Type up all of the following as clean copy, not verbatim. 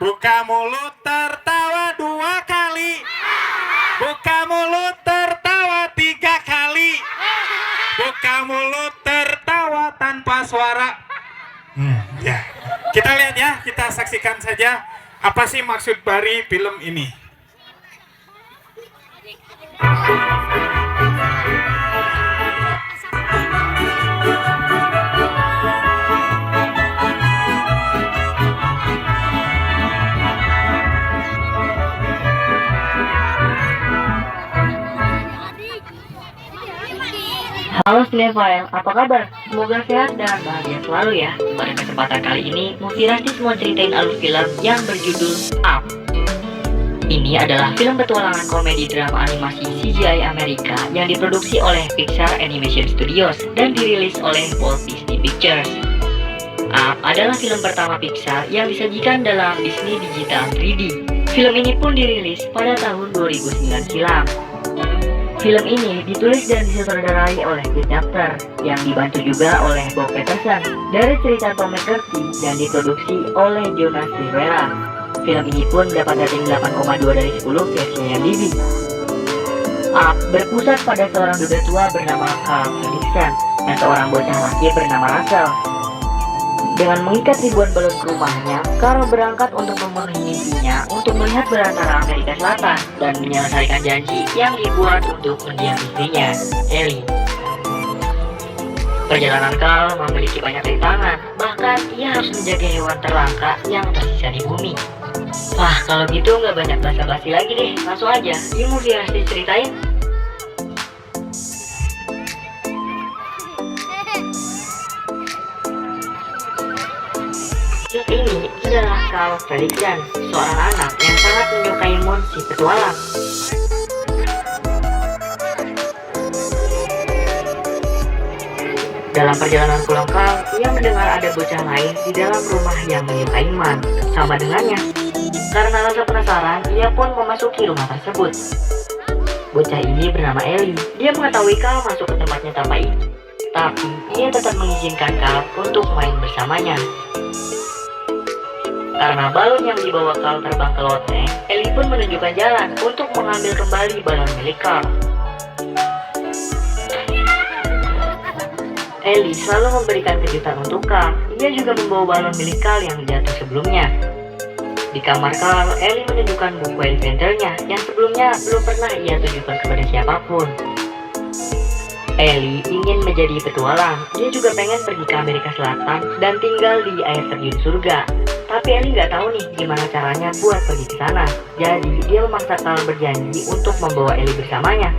Buka mulut tertawa 2 kali. Buka mulut tertawa 3 kali. Buka mulut tertawa tanpa suara. Ya. Kita lihat ya, kita saksikan saja apa sih maksud dari film ini. Halo Cinephile, apa kabar? Semoga sehat dan bahagia selalu ya. Pada kesempatan kali ini, Movie Rastis mau ceritain alur film yang berjudul Up. Ini adalah film petualangan komedi drama animasi CGI Amerika yang diproduksi oleh Pixar Animation Studios dan dirilis oleh Walt Disney Pictures. Up adalah film pertama Pixar yang disajikan dalam Disney Digital 3D. Film ini pun dirilis pada tahun 2009 silam. Film ini ditulis dan disutradarai oleh Chris Chapter yang dibantu juga oleh Bob Peterson dari cerita Tom McCarthy dan diproduksi oleh Jonas Rivera. Film ini pun dapat rating 8,2 dari 10 versi IMDb. Up berpusat pada seorang duda tua bernama Carl Fredricksen dan seorang bocah laki bernama Russell. Dengan mengikat ribuan balon ke rumahnya, Carl berangkat untuk memenuhi mimpinya untuk melihat belantara Amerika Selatan dan menyelesaikan janji yang dibuat untuk mendiang istrinya, Ellie. Perjalanan Carl memiliki banyak rintangan, bahkan ia harus menjaga hewan terlangka yang tersisa di bumi. Wah, kalau gitu nggak banyak basa-basi lagi deh, langsung aja, di Movie Rastis ceritain. Ini adalah Carl Fredricksen, seorang anak yang sangat menyukai si petualang. Dalam perjalanan pulang Carl, ia mendengar ada bocah lain di dalam rumah yang menyukai Man, sama dengannya. Karena rasa penasaran, ia pun memasuki rumah tersebut. Bocah ini bernama Ellie. Dia mengetahui Carl masuk ke tempatnya tanpa izin, tapi ia tetap mengizinkan Carl untuk main bersamanya. Karena balon yang dibawa Carl terbang ke loteng, Ellie pun menunjukkan jalan untuk mengambil kembali balon milik Carl. Ellie selalu memberikan kejutan untuk Carl. Ia juga membawa balon milik Carl yang jatuh sebelumnya. Di kamar Carl, Ellie menunjukkan buku adventure-nya yang sebelumnya belum pernah ia tunjukkan kepada siapapun. Ellie ingin menjadi petualang. Dia juga pengen pergi ke Amerika Selatan dan tinggal di air terjun surga. Tapi Ellie nggak tahu nih gimana caranya buat pergi ke sana. Jadi dia memaksa Carl berjanji untuk membawa Ellie bersamanya.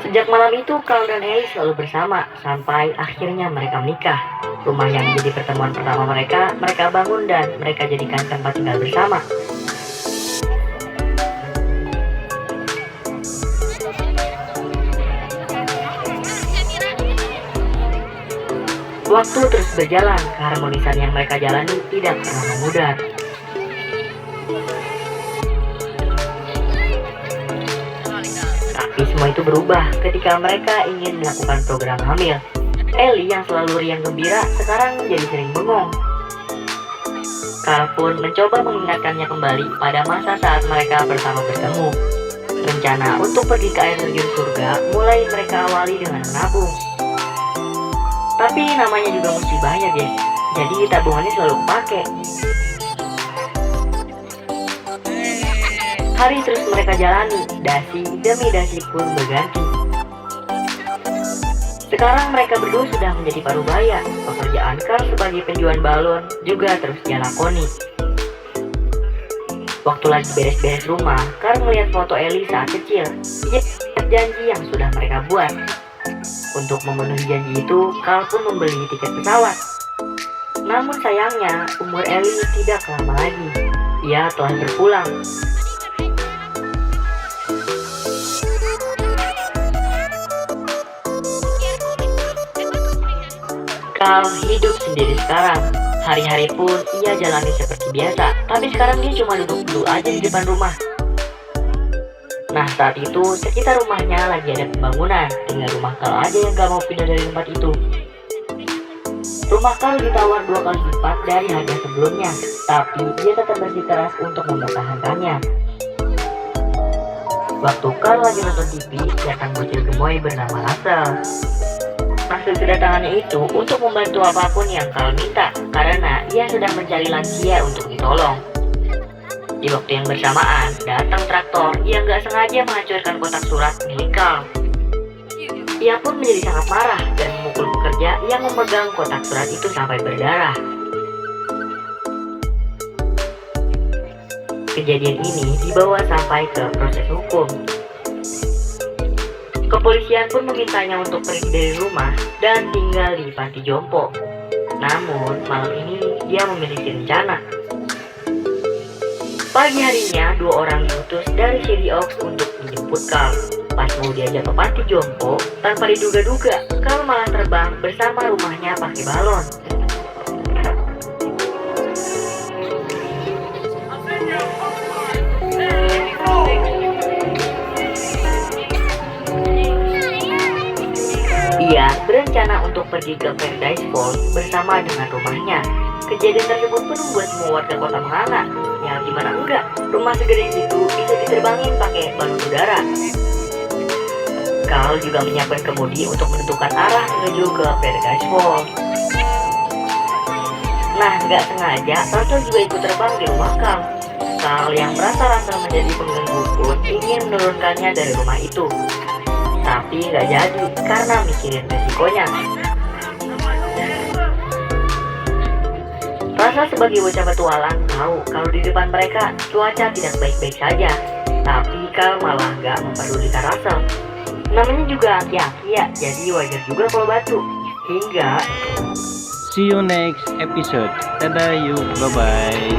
Sejak malam itu Carl dan Ellie selalu bersama sampai akhirnya mereka menikah. Rumah yang menjadi pertemuan pertama mereka bangun dan mereka jadikan tempat tinggal bersama. Waktu terus berjalan, keharmonisan yang mereka jalani tidak pernah memudar. Tapi semua itu berubah ketika mereka ingin melakukan program hamil. Ellie yang selalu riang gembira sekarang jadi sering bengong. Carl pun mencoba mengingatkannya kembali pada masa saat mereka pertama bertemu. Rencana untuk pergi ke air terjun surga mulai mereka awali dengan menabung. Tapi namanya juga musibah ya guys, jadi tabungannya selalu pakai. Hari terus mereka jalani, dasi demi dasi pun berganti. Sekarang mereka berdua sudah menjadi parubaya. Pekerjaan Carl sebagai penjual balon juga terus dia lakoni. Waktu lagi beres-beres rumah, Carl melihat foto Ellie saat kecil. Dia janji yang sudah mereka buat. Untuk memenuhi janji itu, Carl pun membeli tiket pesawat. Namun sayangnya, umur Ellie tidak lama lagi. Ia telah berpulang. Carl hidup sendiri sekarang. Hari-hari pun ia jalani seperti biasa. Tapi sekarang dia cuma duduk aja di depan rumah. Nah saat itu sekitar rumahnya lagi ada pembangunan. Tinggal rumah Carl aja yang gak mau pindah dari tempat itu. Rumah Carl ditawar 2 kali lipat dari harga sebelumnya, tapi dia tetap bersikeras untuk mempertahankannya. Waktu Carl lagi nonton TV, datang bocil gemoy bernama Russell. Maksud kedatangannya itu untuk membantu apapun yang Carl minta, karena ia sedang mencari lansia untuk ditolong. Di waktu yang bersamaan, datang traktor yang gak sengaja menghancurkan kotak surat milik Carl. Ia pun menjadi sangat marah dan memukul pekerja yang memegang kotak surat itu sampai berdarah. Kejadian ini dibawa sampai ke proses hukum. Kepolisian pun memintanya untuk pergi dari rumah dan tinggal di panti jompo. Namun, malam ini dia memiliki rencana. Pagi harinya, 2 orang diutus dari Shady Oaks untuk menjemput Carl. Pas mau diajak ke panti jompo, tanpa diduga-duga, Carl malah terbang bersama rumahnya pakai balon. Ia berencana untuk pergi ke Paradise Falls bersama dengan rumahnya. Kejadian tersebut pun membuat semua warga kota menganga. Ya gimana enggak, rumah segede itu bisa diterbangin pakai balon udara. Carl juga menyiapkan kemudi untuk menentukan arah menuju ke Paradise Falls. Nah, nggak sengaja, Russell juga ikut terbang di rumah Carl. Carl yang merasa Russell menjadi pengganggu pun ingin menurunkannya dari rumah itu. Tapi nggak jadi karena mikirin resikonya. Russell sebagai bocah petualang tahu kalau di depan mereka cuaca tidak baik-baik saja. Tapi Carl malah nggak memperdulikan Russell. Namanya juga aki-aki ya, jadi wajar juga kalau batu. Hingga See you next episode. Dadah yuk, bye-bye.